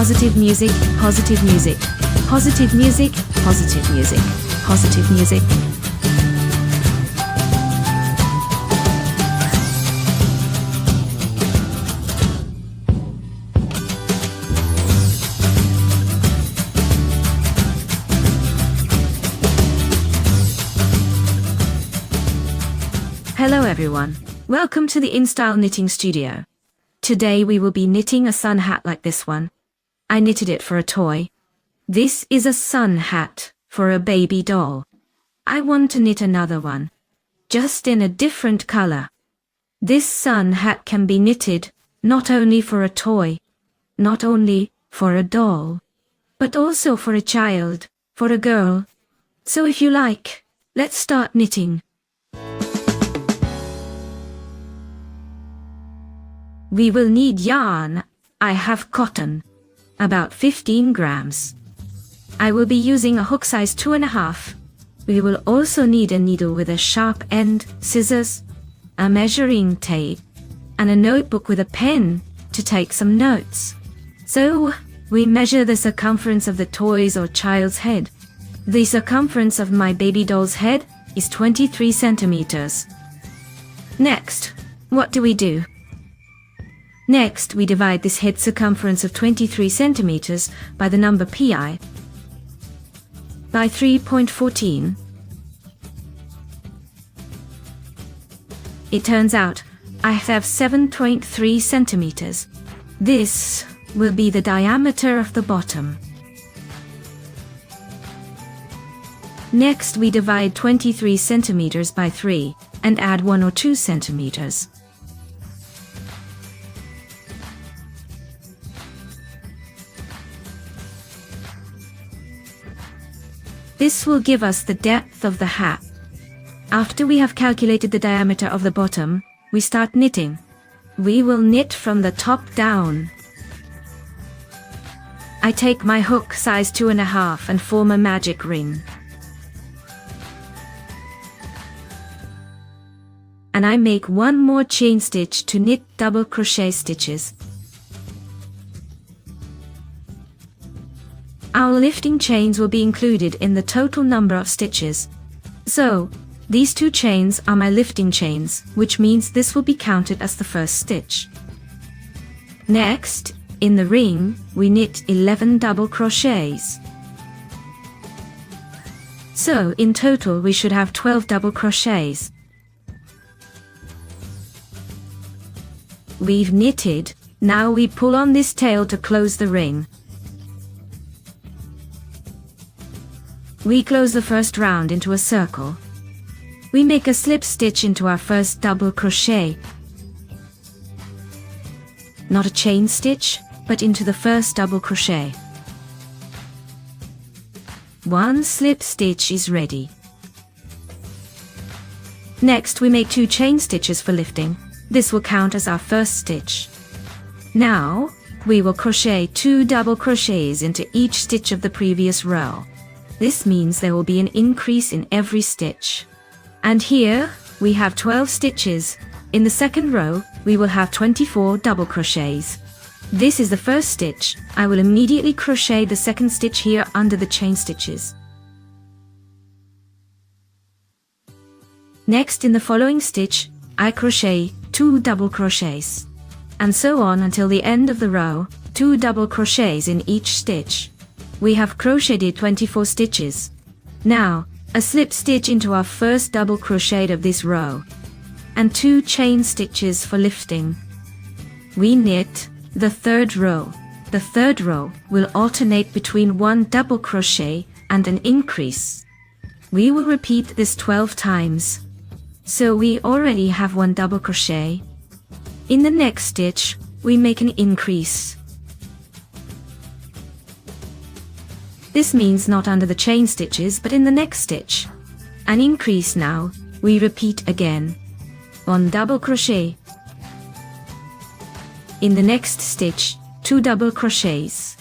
positive music, positive music, positive music, positive music, positive music. Hello everyone, welcome to the InStyle Knitting Studio. Today we will be knitting a sun hat like this one. I knitted it for a toy. This is a sun hat for a baby doll. I want to knit another one, just in a different color. This sun hat can be knitted not only for a toy, not only for a doll, but also for a child, for a girl. So if you like, let's start knitting. We will need yarn. I have cotton, about 15 grams. I will be using a hook size 2.5. We will also need a needle with a sharp end, scissors, a measuring tape, and a notebook with a pen to take some notes. So, we measure the circumference of the toy's or child's head. The circumference of my baby doll's head is 23 centimeters. Next, what do? Next, we divide this head circumference of 23 centimeters by the number pi by 3.14. It turns out I have 7.3 centimeters. This will be the diameter of the bottom. Next, we divide 23 centimeters by 3 and add 1 or 2 centimeters. This will give us the depth of the hat. After we have calculated the diameter of the bottom, we start knitting. We will knit from the top down. I take my hook size 2.5 and form a magic ring. And I make one more chain stitch to knit double crochet stitches. Our lifting chains will be included in the total number of stitches. So, these 2 chains are my lifting chains, which means this will be counted as the first stitch. Next, in the ring, we knit 11 double crochets. So, in total we should have 12 double crochets. We've knitted, now we pull on this tail to close the ring. We close the first round into a circle. We make a slip stitch into our first double crochet. Not a chain stitch, but into the first double crochet. 1 slip stitch is ready. Next, we make 2 chain stitches for lifting. This will count as our first stitch. Now, we will crochet 2 double crochets into each stitch of the previous row. This means there will be an increase in every stitch. And here, we have 12 stitches. In the second row, we will have 24 double crochets. This is the first stitch. I will immediately crochet the second stitch here under the chain stitches. Next, in the following stitch, I crochet 2 double crochets. And so on until the end of the row, 2 double crochets in each stitch. We have crocheted 24 stitches. Now, a slip stitch into our first double crochet of this row, and 2 chain stitches for lifting. We knit the third row. The third row will alternate between 1 double crochet and an increase. We will repeat this 12 times. So we already have 1 double crochet. In the next stitch, we make an increase. This means not under the chain stitches, but in the next stitch. An increase now, we repeat again. 1 double crochet. In the next stitch, 2 double crochets.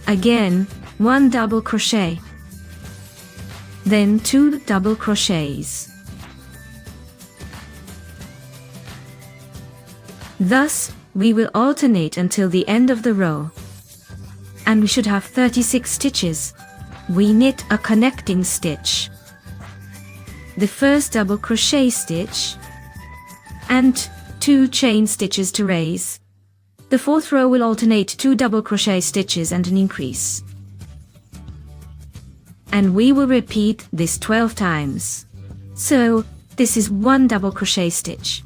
Again, 1 double crochet. Then 2 double crochets. Thus, we will alternate until the end of the row. And we should have 36 stitches. We knit a connecting stitch, the first double crochet stitch, and 2 chain stitches to raise. The fourth row will alternate 2 double crochet stitches and an increase. And we will repeat this 12 times. So, this is 1 double crochet stitch.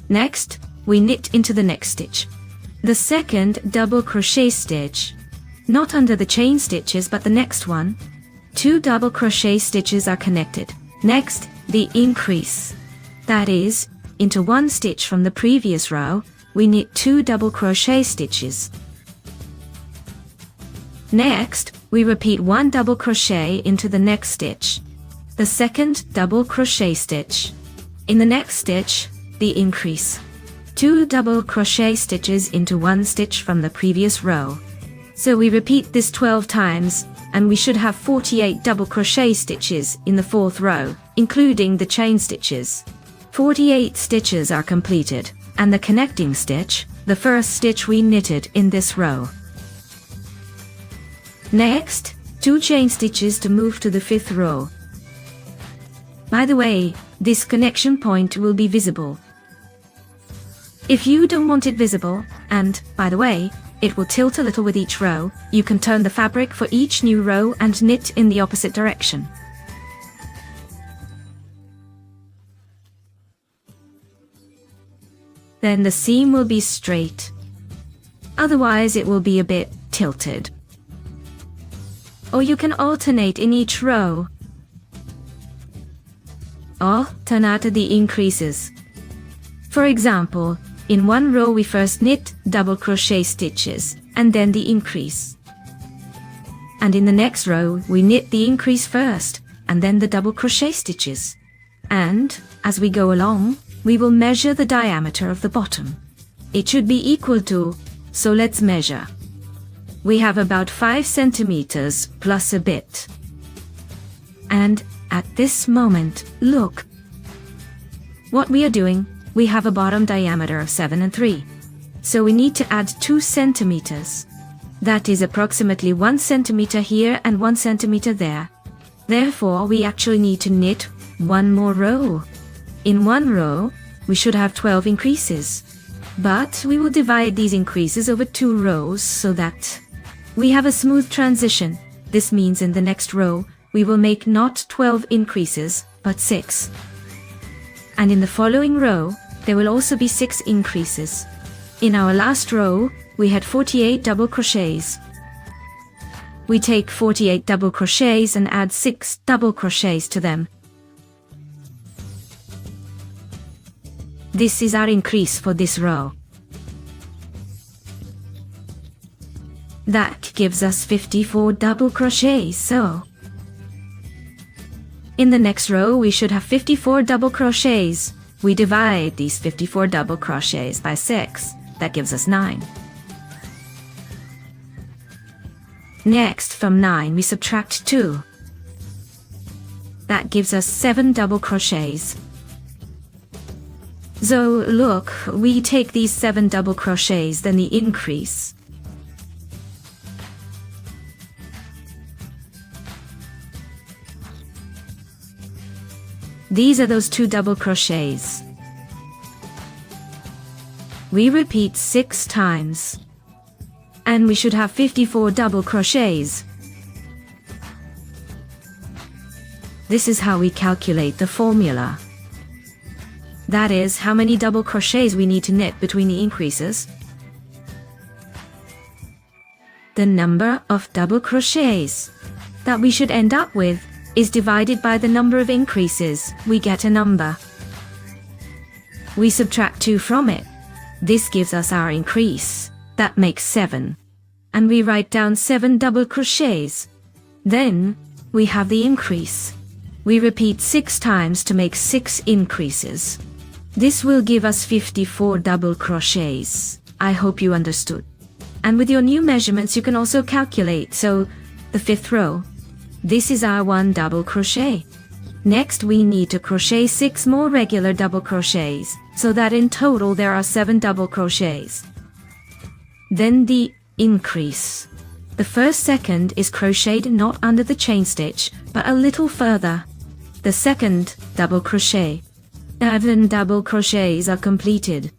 Next, we knit into the next stitch, the second double crochet stitch, not under the chain stitches but the next one. 2 double crochet stitches are connected. Next, the increase. That is, into 1 stitch from the previous row, we knit 2 double crochet stitches. Next, we repeat 1 double crochet into the next stitch, the second double crochet stitch. In the next stitch, the increase. 2 double crochet stitches into 1 stitch from the previous row. So we repeat this 12 times, and we should have 48 double crochet stitches in the fourth row, including the chain stitches. 48 stitches are completed, and the connecting stitch, the first stitch we knitted in this row. Next, 2 chain stitches to move to the 5th row. By the way, this connection point will be visible. If you don't want it visible, and, by the way, it will tilt a little with each row, you can turn the fabric for each new row and knit in the opposite direction. Then the seam will be straight. Otherwise it will be a bit tilted. Or you can alternate in each row. Or turn out the increases. For example, in one row we first knit double crochet stitches, and then the increase. And in the next row we knit the increase first, and then the double crochet stitches. And, as we go along, we will measure the diameter of the bottom. It should be equal to, so let's measure. We have about 5 centimeters plus a bit. And, at this moment, look. What we are doing, we have a bottom diameter of 7 and 3. So we need to add 2 centimeters. That is approximately 1 centimeter here and 1 centimeter there. Therefore, we actually need to knit 1 more row. In 1 row, we should have 12 increases. But we will divide these increases over 2 rows so that we have a smooth transition. This means in the next row, we will make not 12 increases, but 6. And in the following row, there will also be 6 increases. In our last row, we had 48 double crochets. We take 48 double crochets and add 6 double crochets to them. This is our increase for this row. That gives us 54 double crochets, so in the next row we should have 54 double crochets. We divide these 54 double crochets by 6. That gives us 9. Next, from 9 we subtract 2. That gives us 7 double crochets. So look, we take these 7 double crochets, then the increase. These are those 2 double crochets. We repeat 6 times. And we should have 54 double crochets. This is how we calculate the formula. That is how many double crochets we need to knit between the increases. The number of double crochets that we should end up with is divided by the number of increases. We get a number. We subtract 2 from it. This gives us our increase. That makes 7. And we write down 7 double crochets. Then, we have the increase. We repeat 6 times to make 6 increases. This will give us 54 double crochets. I hope you understood. And with your new measurements you can also calculate. So, the 5th row. This is our 1 double crochet. Next we need to crochet 6 more regular double crochets, so that in total there are 7 double crochets. Then the increase. The first second is crocheted not under the chain stitch, but a little further. The second double crochet. 7 double crochets are completed.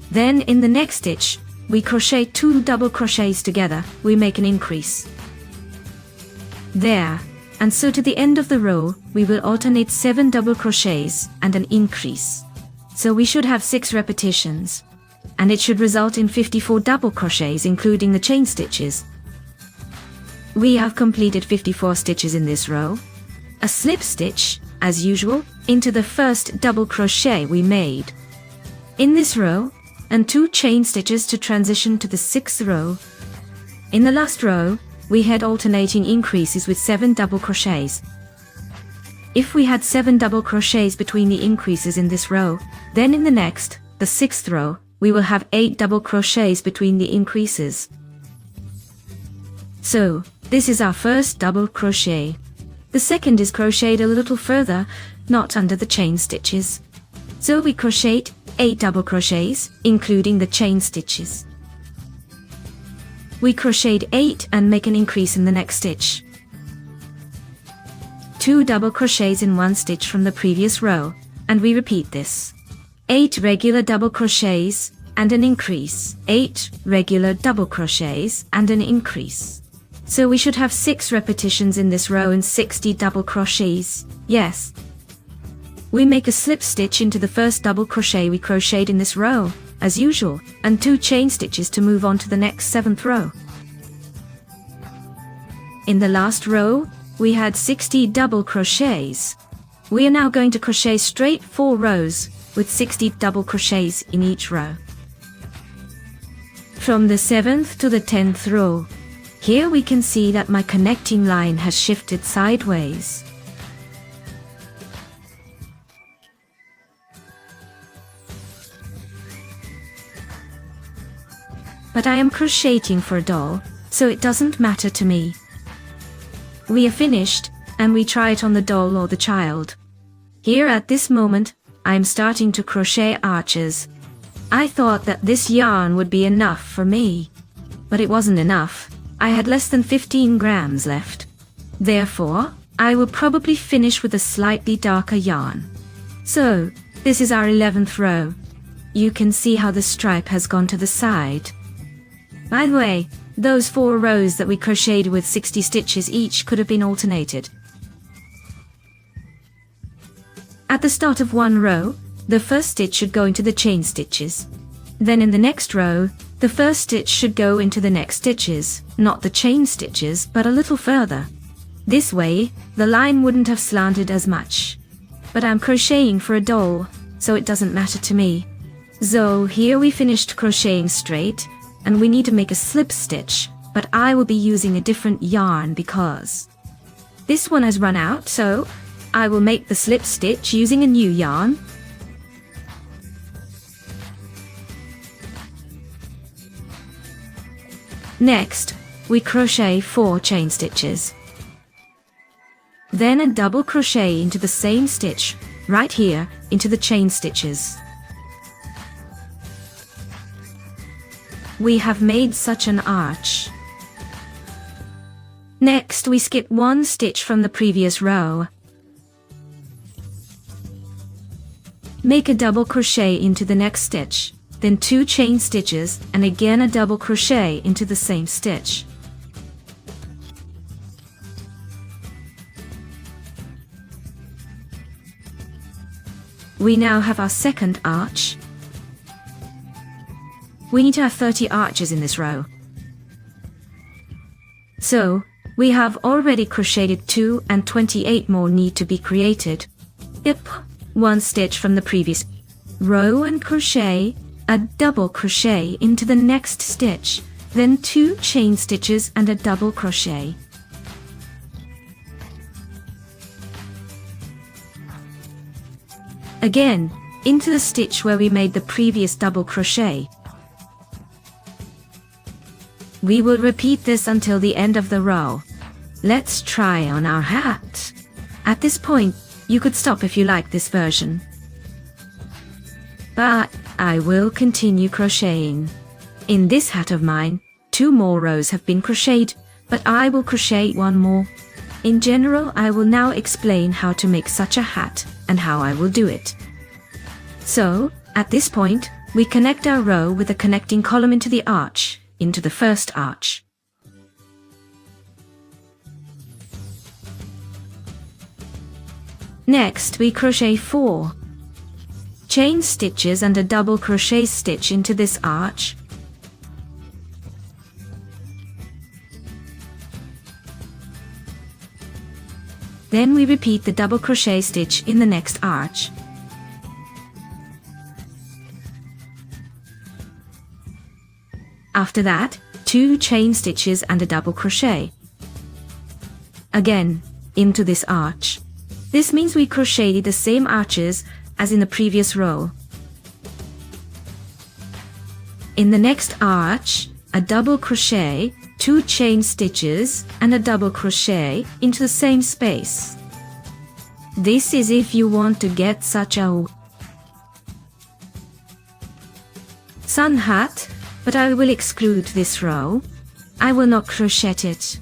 Then in the next stitch, we crochet 2 double crochets together, we make an increase. There, and so to the end of the row, we will alternate 7 double crochets and an increase. So we should have 6 repetitions. And it should result in 54 double crochets including the chain stitches. We have completed 54 stitches in this row. A slip stitch, as usual, into the first double crochet we made. In this row, and 2 chain stitches to transition to the 6th row. In the last row, we had alternating increases with 7 double crochets. If we had 7 double crochets between the increases in this row, then in the next, the 6th row, we will have 8 double crochets between the increases. So, this is our first double crochet. The second is crocheted a little further, not under the chain stitches. So we crochet 8 double crochets, including the chain stitches. We crocheted 8 and make an increase in the next stitch. 2 double crochets in one stitch from the previous row, and we repeat this. 8 regular double crochets and an increase. 8 regular double crochets and an increase. So we should have 6 repetitions in this row and 60 double crochets. Yes. We make a slip stitch into the first double crochet we crocheted in this row, as usual, and 2 chain stitches to move on to the next 7th row. In the last row, we had 60 double crochets. We are now going to crochet straight 4 rows with 60 double crochets in each row. From the 7th to the 10th row, here we can see that my connecting line has shifted sideways. But I am crocheting for a doll, so it doesn't matter to me. We are finished, and we try it on the doll or the child. Here at this moment, I am starting to crochet arches. I thought that this yarn would be enough for me. But it wasn't enough. I had less than 15 grams left. Therefore, I will probably finish with a slightly darker yarn. So, this is our 11th row. You can see how the stripe has gone to the side. By the way, those 4 rows that we crocheted with 60 stitches each could have been alternated. At the start of one row, the first stitch should go into the chain stitches. Then in the next row, the first stitch should go into the next stitches, not the chain stitches, but a little further. This way, the line wouldn't have slanted as much. But I'm crocheting for a doll, so it doesn't matter to me. So here we finished crocheting straight, and we need to make a slip stitch, but I will be using a different yarn because this one has run out, so I will make the slip stitch using a new yarn. Next, we crochet 4 chain stitches. Then a double crochet into the same stitch, right here, into the chain stitches. We have made such an arch. Next, we skip 1 stitch from the previous row. Make a double crochet into the next stitch, then 2 chain stitches, and again a double crochet into the same stitch. We now have our second arch. We need to have 30 arches in this row. So, we have already crocheted 2 and 28 more need to be created. Skip 1 stitch from the previous row and crochet a double crochet into the next stitch, then 2 chain stitches and a double crochet. Again, into the stitch where we made the previous double crochet. We will repeat this until the end of the row. Let's try on our hat. At this point, You could stop if you like this version. But I will continue crocheting. In this hat of mine, 2 more rows have been crocheted, but I will crochet 1 more. In general, I will now explain how to make such a hat and how I will do it. So, at this point, we connect our row with a connecting column into the arch, into the first arch. Next, we crochet 4 chain stitches and a double crochet stitch into this arch. Then we repeat the double crochet stitch in the next arch. After that, 2 chain stitches and a double crochet. Again, into this arch. This means we crochet the same arches as in the previous row. In the next arch, a double crochet, 2 chain stitches and a double crochet into the same space. This is if you want to get such a sun hat, but I will exclude this row. I will not crochet it.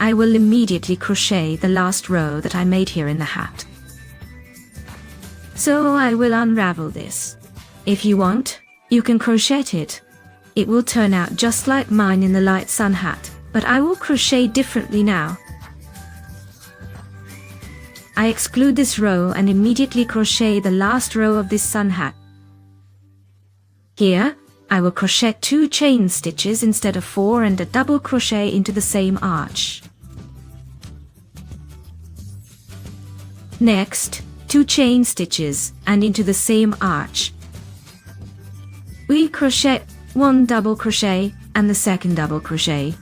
I will immediately crochet the last row that I made here in the hat. So I will unravel this. If you want, you can crochet it. It will turn out just like mine in the light sun hat, but I will crochet differently now. I exclude this row and immediately crochet the last row of this sun hat. Here, I will crochet 2 chain stitches instead of 4 and a double crochet into the same arch. Next, 2 chain stitches and into the same arch. We crochet 1 double crochet and the second double crochet.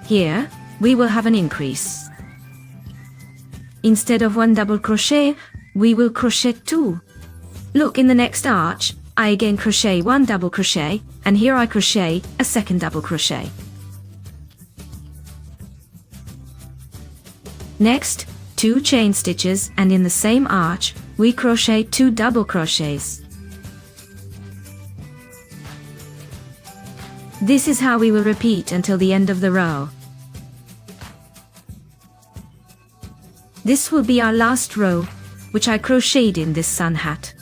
Here, we will have an increase. Instead of 1 double crochet, we will crochet 2. Look, in the next arch, I again crochet 1 double crochet, and here I crochet a second double crochet. Next, 2 chain stitches and in the same arch, we crochet 2 double crochets. This is how we will repeat until the end of the row. This will be our last row, which I crocheted in this sun hat.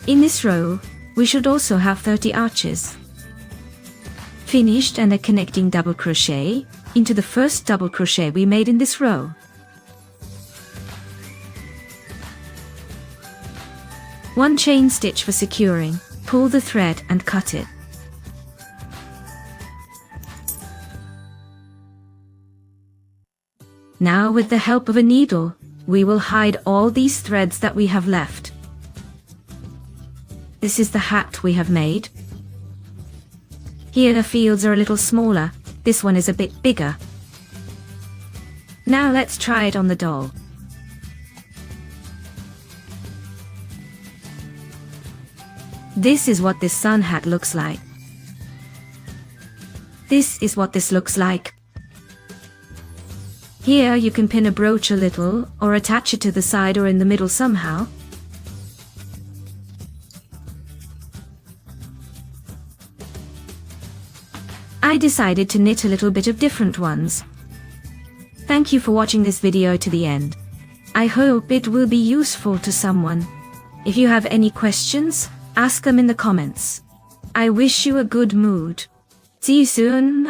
In this row, we should also have 30 arches. Finished and a connecting double crochet into the first double crochet we made in this row. One chain stitch for securing, pull the thread and cut it. Now with the help of a needle, we will hide all these threads that we have left. This is the hat we have made. Here the fields are a little smaller, this one is a bit bigger. Now let's try it on the doll. This is what this sun hat looks like. This is what this looks like. Here you can pin a brooch a little, or attach it to the side or in the middle somehow. I decided to knit a little bit of different ones. Thank you for watching this video to the end. I hope it will be useful to someone. If you have any questions, ask them in the comments. I wish you a good mood. See you soon.